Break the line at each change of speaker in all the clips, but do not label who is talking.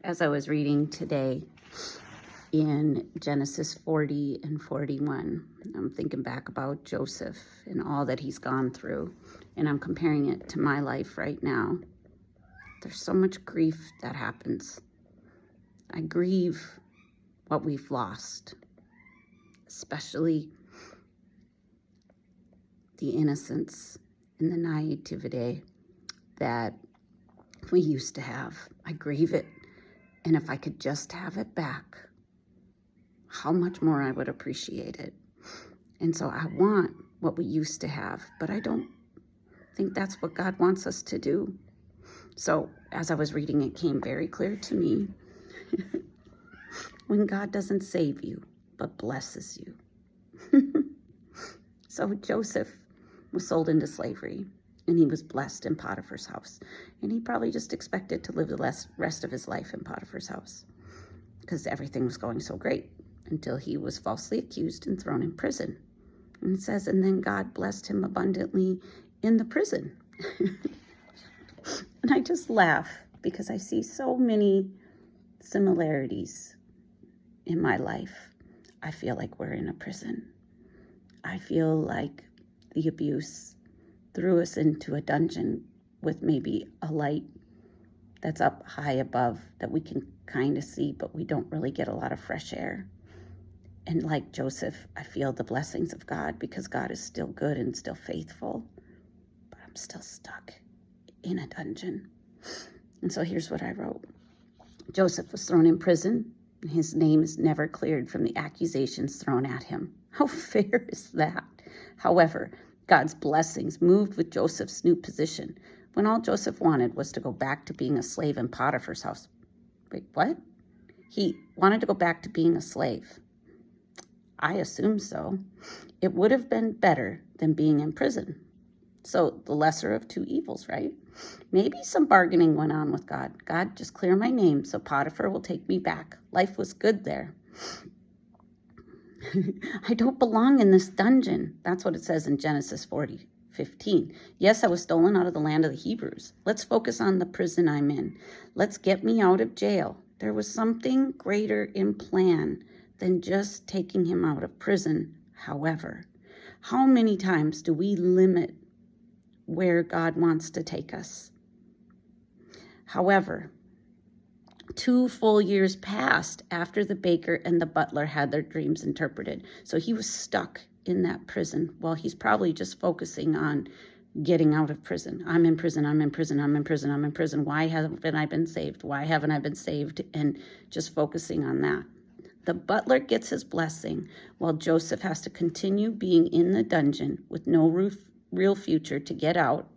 as I was reading today in Genesis 40 and 41, I'm thinking back about Joseph and all that he's gone through, and I'm comparing it to my life right now. There's so much grief that happens. I grieve what we've lost, especially the innocence and the naivety that we used to have. I grieve it. And if I could just have it back, how much more I would appreciate it. And so I want what we used to have, but I don't think that's what God wants us to do. So as I was reading, it came very clear to me when God doesn't save you, but blesses you. So Joseph was sold into slavery, and he was blessed in Potiphar's house. And he probably just expected to live the rest of his life in Potiphar's house because everything was going so great until he was falsely accused and thrown in prison. And it says, and then God blessed him abundantly in the prison. And I just laugh because I see so many similarities in my life. I feel like we're in a prison. I feel like the abuse threw us into a dungeon with maybe a light that's up high above that we can kind of see, but we don't really get a lot of fresh air. And like Joseph, I feel the blessings of God because God is still good and still faithful, but I'm still stuck in a dungeon. And so here's what I wrote. Joseph was thrown in prison, and his name is never cleared from the accusations thrown at him. How fair is that? However, God's blessings moved with Joseph's new position when all Joseph wanted was to go back to being a slave in Potiphar's house. Wait, what? He wanted to go back to being a slave. I assume so. It would have been better than being in prison. So the lesser of two evils, right? Maybe some bargaining went on with God. God, just clear my name so Potiphar will take me back. Life was good there. I don't belong in this dungeon. That's what it says in Genesis 40:15. Yes, I was stolen out of the land of the Hebrews. Let's focus on the prison I'm in. Let's get me out of jail. There was something greater in plan than just taking him out of prison. However, how many times do we limit where God wants to take us? However, 2 full years passed after the baker and the butler had their dreams interpreted. So he was stuck in that prison while he's probably just focusing on getting out of prison. I'm in prison, I'm in prison, I'm in prison, I'm in prison. Why haven't I been saved? Why haven't I been saved? And just focusing on that. The butler gets his blessing while Joseph has to continue being in the dungeon with no real future to get out.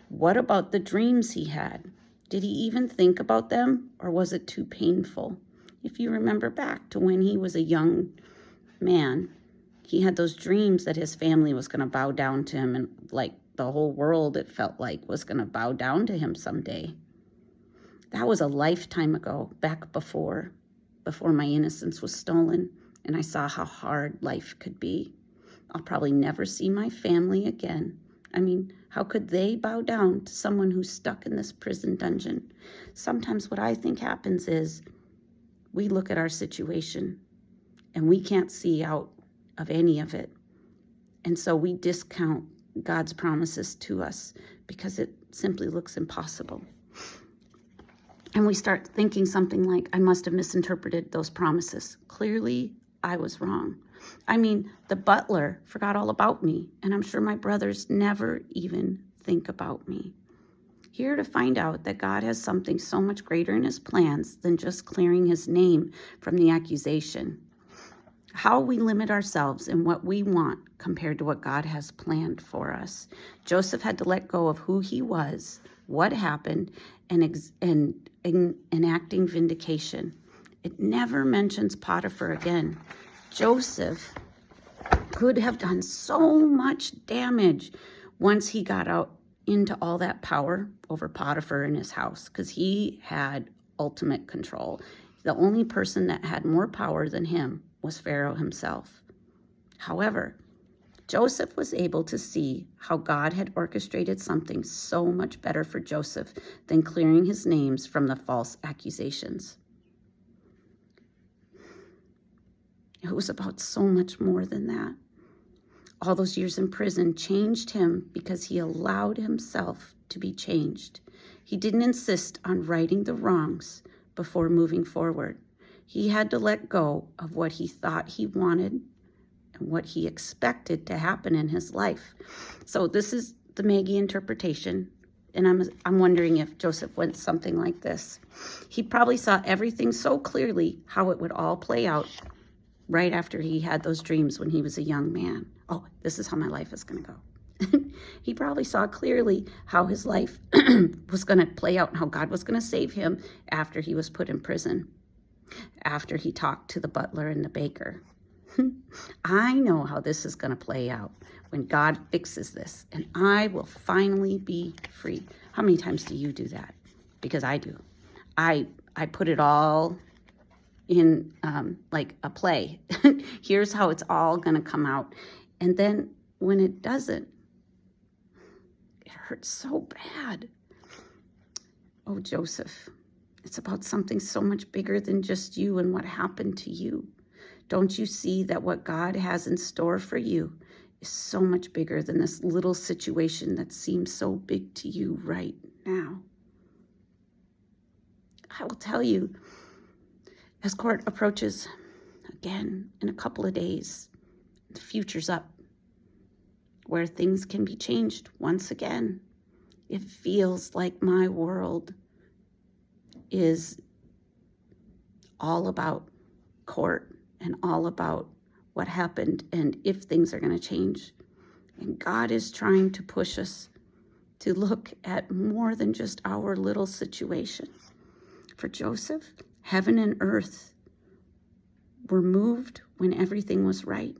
What about the dreams he had? Did he even think about them, or was it too painful? If you remember back to when he was a young man, he had those dreams that his family was going to bow down to him, and like the whole world, it felt like, was going to bow down to him someday. That was a lifetime ago, back before my innocence was stolen, and I saw how hard life could be. I'll probably never see my family again. I mean, how could they bow down to someone who's stuck in this prison dungeon? Sometimes what I think happens is we look at our situation and we can't see out of any of it. And so we discount God's promises to us because it simply looks impossible. And we start thinking something like, I must have misinterpreted those promises. Clearly, I was wrong. I mean, the butler forgot all about me, and I'm sure my brothers never even think about me. Here to find out that God has something so much greater in his plans than just clearing his name from the accusation. How we limit ourselves in what we want compared to what God has planned for us. Joseph had to let go of who he was, what happened, and enacting vindication. It never mentions Potiphar again. Joseph could have done so much damage once he got out into all that power over Potiphar in his house, because he had ultimate control. The only person that had more power than him was Pharaoh himself. However, Joseph was able to see how God had orchestrated something so much better for Joseph than clearing his names from the false accusations. It was about so much more than that. All those years in prison changed him because he allowed himself to be changed. He didn't insist on righting the wrongs before moving forward. He had to let go of what he thought he wanted and what he expected to happen in his life. So this is the Maggie interpretation. And I'm wondering if Joseph went something like this. He probably saw everything so clearly, how it would all play out right after he had those dreams when he was a young man. Oh, this is how my life is going to go. He probably saw clearly how his life was going to play out and how God was going to save him after he was put in prison, after he talked to the butler and the baker. I know how this is going to play out when God fixes this, and I will finally be free. How many times do you do that? Because I do. I put it all in like a play. Here's how it's all going to come out. And then when it doesn't, it hurts so bad. Oh, Joseph, it's about something so much bigger than just you and what happened to you. Don't you see that what God has in store for you is so much bigger than this little situation that seems so big to you right now? I will tell you, as court approaches again in a couple of days, the future's up, where things can be changed once again. It feels like my world is all about court and all about what happened and if things are going to change. And God is trying to push us to look at more than just our little situation. For Joseph, heaven and earth were moved when everything was right.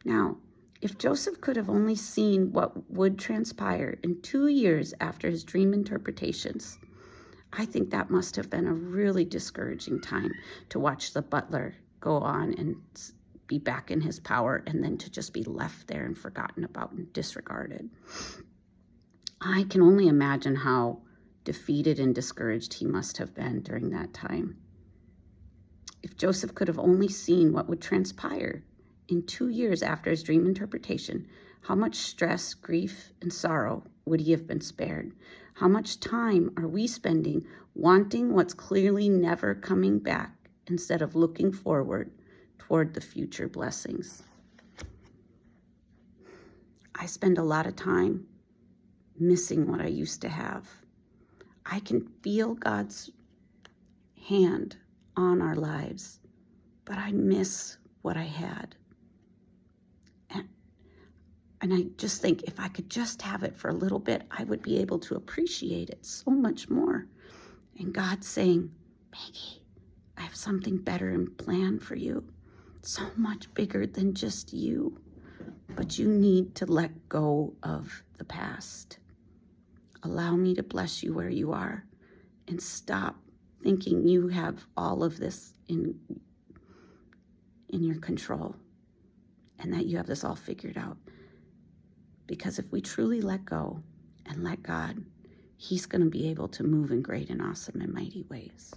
Now, if Joseph could have only seen what would transpire in 2 years after his dream interpretations, I think that must have been a really discouraging time to watch the butler go on and be back in his power and then to just be left there and forgotten about and disregarded. I can only imagine how defeated and discouraged he must have been during that time. If Joseph could have only seen what would transpire in 2 years after his dream interpretation, how much stress, grief, and sorrow would he have been spared? How much time are we spending wanting what's clearly never coming back instead of looking forward toward the future blessings? I spend a lot of time missing what I used to have. I can feel God's hand on our lives, but I miss what I had. And I just think if I could just have it for a little bit, I would be able to appreciate it so much more. And God's saying, Maggie, I have something better in plan for you, so much bigger than just you. But you need to let go of the past. Allow me to bless you where you are and stop thinking you have all of this in your control and that you have this all figured out. Because if we truly let go and let God, He's going to be able to move in great and awesome and mighty ways.